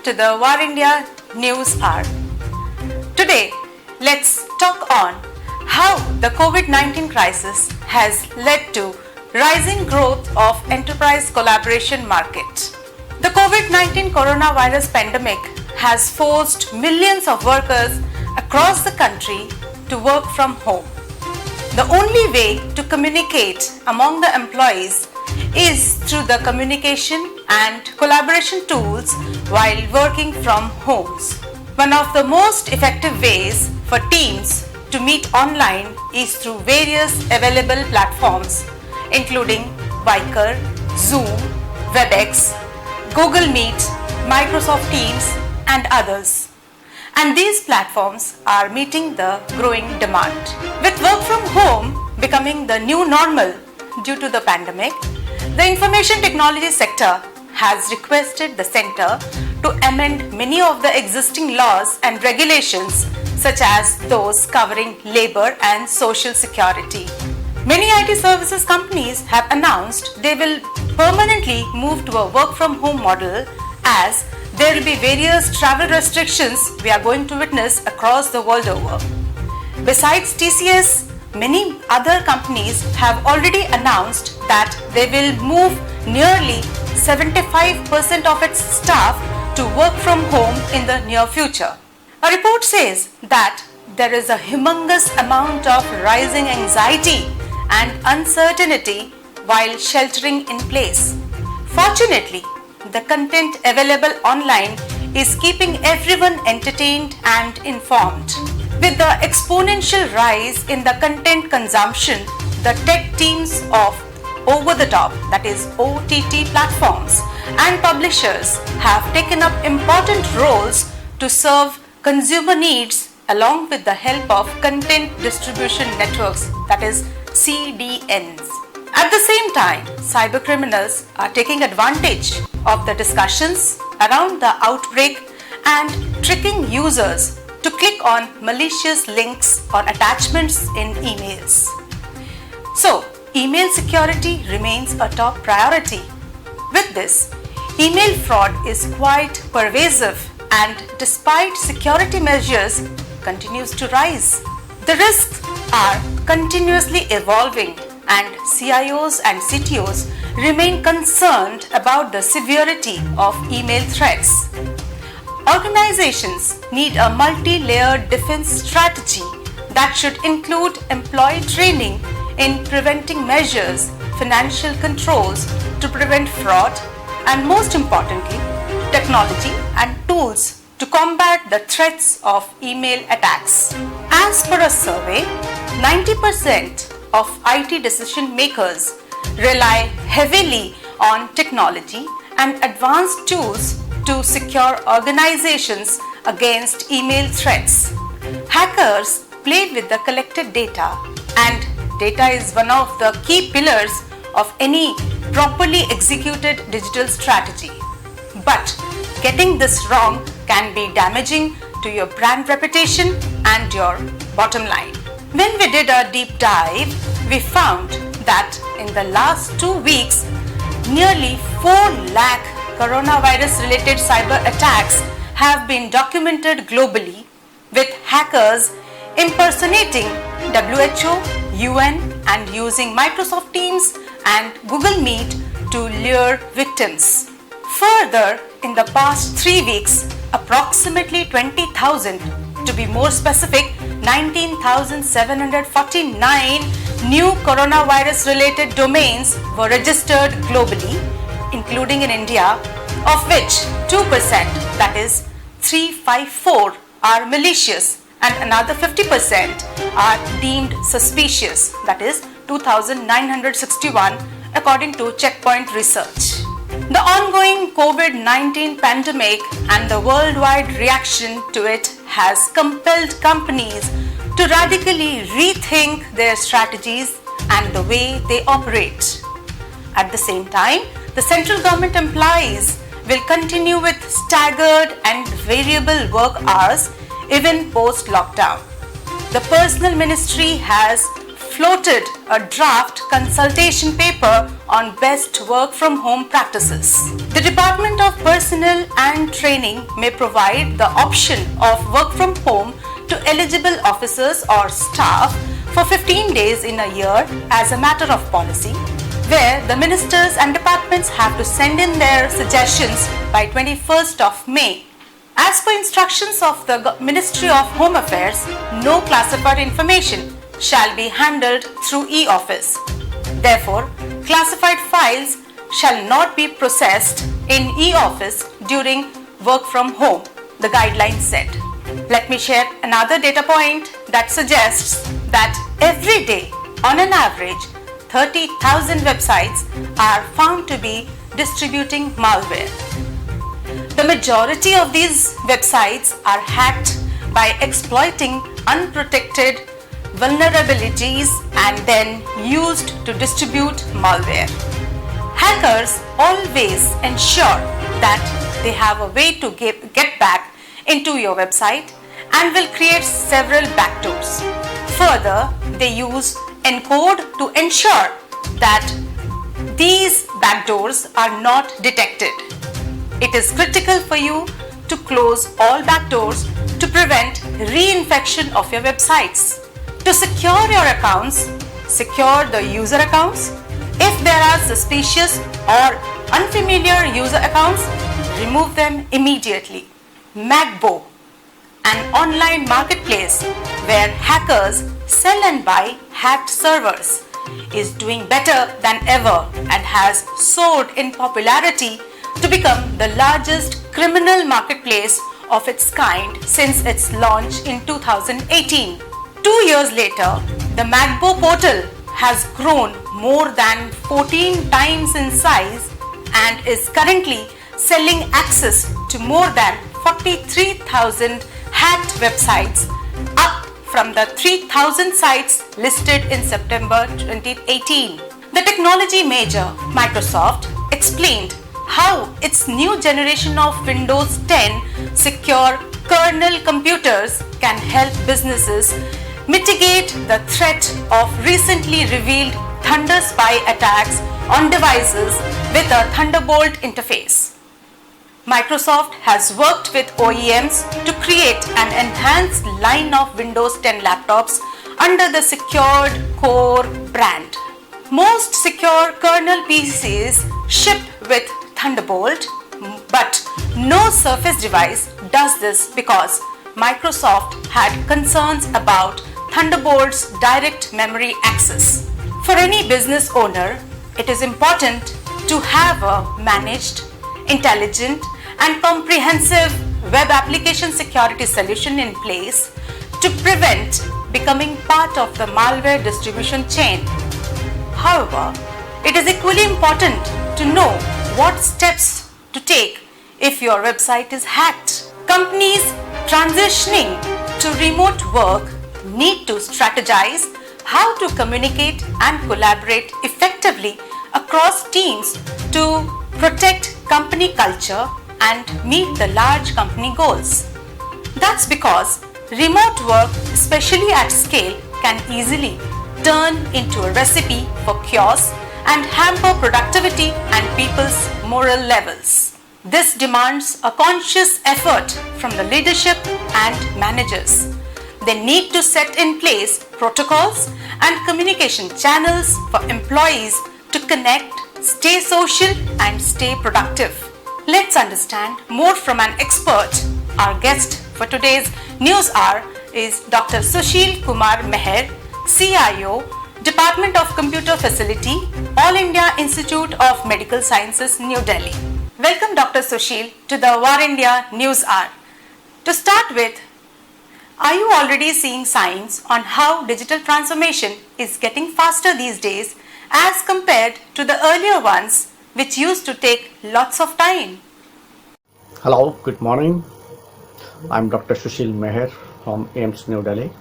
to the War India News Hour. Today, let's talk on how the COVID-19 crisis has led to rising growth of enterprise collaboration market. The COVID-19 coronavirus pandemic has forced millions of workers across the country to work from home. The only way to communicate among the employees is through the communication and collaboration tools while working from homes. One of the most effective ways for teams to meet online is through various available platforms including Viker, Zoom, WebEx, Google Meet, Microsoft Teams and others. And these platforms are meeting the growing demand. With work from home becoming the new normal due to the pandemic, the information technology sector has requested the center to amend many of the existing laws and regulations such as those covering labor and social security. Many IT services companies have announced they will permanently move to a work from home model as there will be various travel restrictions we are going to witness across the world over. Besides TCS, many other companies have already announced that they will move nearly 75% of its staff to work from home in the near future. A report says that there is a humongous amount of rising anxiety and uncertainty while sheltering in place. Fortunately, the content available online is keeping everyone entertained and informed. With the exponential rise in the content consumption, the tech teams of over-the-top, that is OTT platforms and publishers have taken up important roles to serve consumer needs along with the help of content distribution networks, that is CDNs. At the same time, cybercriminals are taking advantage of the discussions around the outbreak and tricking users to click on malicious links or attachments in emails. So, email security remains a top priority. With this, email fraud is quite pervasive and despite security measures continues to rise. The risks are continuously evolving and CIOs and CTOs remain concerned about the severity of email threats. Organizations need a multi-layered defense strategy that should include employee training in preventing measures, financial controls to prevent fraud, and most importantly, technology and tools to combat the threats of email attacks. As per a survey, 90% of IT decision makers rely heavily on technology and advanced tools to secure organizations against email threats. Hackers play with the collected data, and data is one of the key pillars of any properly executed digital strategy. But getting this wrong can be damaging to your brand reputation and your bottom line. When we did a deep dive, we found that in the last 2 weeks, nearly 4 lakh coronavirus-related cyber attacks have been documented globally, with hackers impersonating WHO, UN, and using Microsoft Teams and Google Meet to lure victims. Further, in the past 3 weeks, approximately 20,000, to be more specific, 19,749 new coronavirus-related domains were registered globally, including in India, of which 2%, that is 354, are malicious and another 50% are deemed suspicious, that is 2,961 according to Checkpoint Research. The ongoing COVID-19 pandemic and the worldwide reaction to it has compelled companies to radically rethink their strategies and the way they operate. At the same time, the central government employees will continue with staggered and variable work hours even post-lockdown. The Personnel Ministry has floated a draft consultation paper on best work from home practices. The Department of Personnel and Training may provide the option of work from home to eligible officers or staff for 15 days in a year as a matter of policy, where the ministers and departments have to send in their suggestions by 21st of May. As per instructions of the Ministry of Home Affairs, no classified information shall be handled through e-office. Therefore, classified files shall not be processed in e-office during work from home, the guidelines said. Let me share another data point that suggests that every day, on an average, 30,000 websites are found to be distributing malware. The majority of these websites are hacked by exploiting unprotected vulnerabilities and then used to distribute malware. Hackers always ensure that they have a way to get back into your website and will create several backdoors. Further, they use encode to ensure that these backdoors are not detected. It is critical for you to close all backdoors to prevent reinfection of your websites. To secure your accounts, secure the user accounts. If there are suspicious or unfamiliar user accounts, remove them immediately. Magbo, an online marketplace where hackers sell and buy hacked servers, is doing better than ever and has soared in popularity to become the largest criminal marketplace of its kind since its launch in 2018. 2 years later, the Magbo portal has grown more than 14 times in size and is currently selling access to more than 43,000 hacked websites, up from the 3,000 sites listed in September 2018. The technology major, Microsoft, explained how its new generation of Windows 10 secure kernel computers can help businesses mitigate the threat of recently revealed Thunder spy attacks on devices with a Thunderbolt interface. Microsoft has worked with OEMs to create an enhanced line of Windows 10 laptops under the Secured Core brand. Most secure kernel PCs ship with Thunderbolt, but no Surface device does this because Microsoft had concerns about Thunderbolt's direct memory access. For any business owner, it is important to have a managed, intelligent, and comprehensive web application security solution in place to prevent becoming part of the malware distribution chain. However, it is equally important to know what steps to take if your website is hacked. Companies transitioning to remote work need to strategize how to communicate and collaborate effectively across teams to protect company culture and meet the large company goals. That's because remote work, especially at scale, can easily turn into a recipe for chaos and hamper productivity and people's moral levels. This demands a conscious effort from the leadership and managers. They need to set in place protocols and communication channels for employees to connect, stay social, and stay productive. Let's understand more from an expert. Our guest for today's News Hour is Dr. Sushil Kumar Meher, CIO, Department of Computer Facility, All India Institute of Medical Sciences, New Delhi. Welcome Dr. Sushil to the War India News Hour. To start with, are you already seeing signs on how digital transformation is getting faster these days as compared to the earlier ones which used to take lots of time? Hello, good morning. I'm Dr. Sushil Meher from AIIMS New Delhi.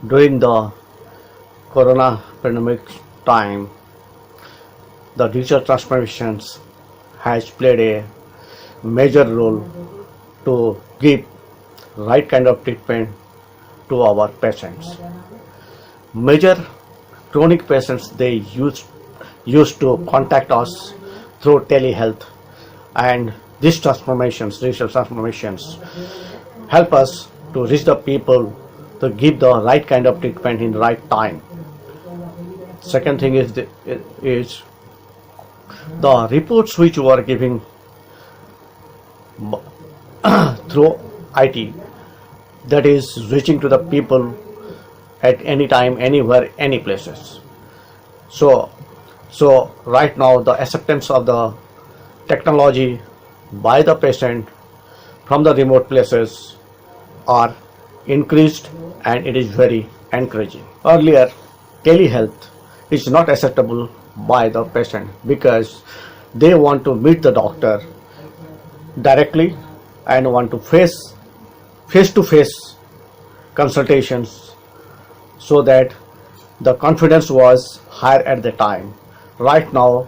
During the corona pandemic time, the digital transformations has played a major role to give right kind of treatment to our patients. major chronic patients, they used to contact us through telehealth, and these transformations, digital transformations, help us to reach the people, to give the right kind of treatment in the right time. Second thing is the reports which we are giving through IT, that is reaching to the people at any time, anywhere, any places. So right now the acceptance of the technology by the patient from the remote places are increased, and it is very encouraging. Earlier, telehealth is not acceptable by the patient because they want to meet the doctor directly and want to face to face consultations, so that the confidence was higher at the time. Right now,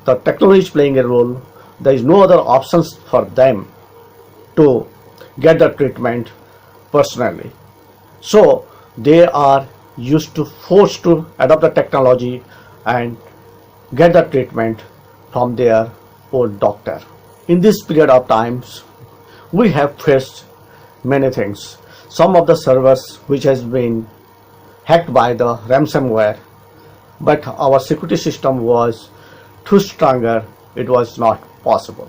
the technology is playing a role. There is no other options for them to get the treatment personally. So they are forced to adopt the technology and get the treatment from their old doctor. In this period of times, we have faced many things. Some of the servers which has been hacked by the ransomware, but our security system was too stronger, it was not possible.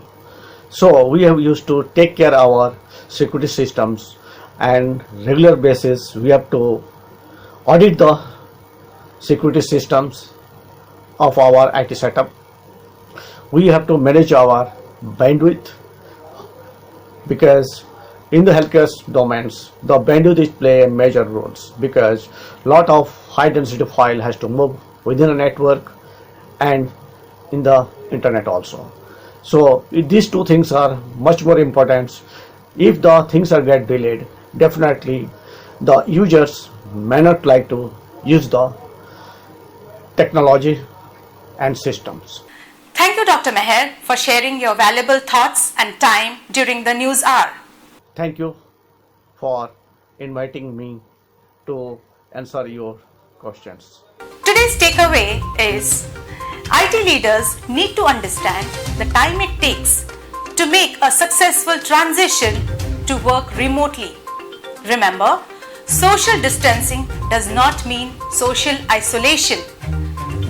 So we have used to take care of our security systems, and regular basis we have to audit the security systems of our IT setup. We have to manage our bandwidth, because in the healthcare domains the bandwidth is play a major roles, because lot of high density file has to move within a network and in the internet also. So these two things are much more important. If the things are get delayed, definitely the users may not like to use the technology and systems. Thank you, Dr. Meher, for sharing your valuable thoughts and time during the news hour. Thank you for inviting me to answer your questions. Today's takeaway is IT leaders need to understand the time it takes to make a successful transition to work remotely. Remember, social distancing does not mean social isolation.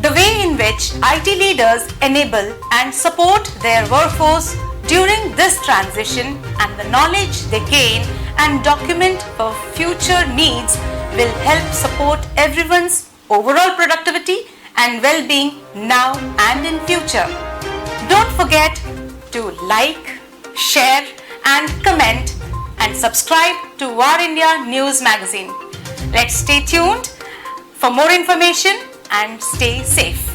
The way in which IT leaders enable and support their workforce during this transition, and the knowledge they gain and document for future needs, will help support everyone's overall productivity and well-being now and in future. Don't forget to like, share and comment, and subscribe to War India News Magazine. Let's stay tuned for more information and stay safe.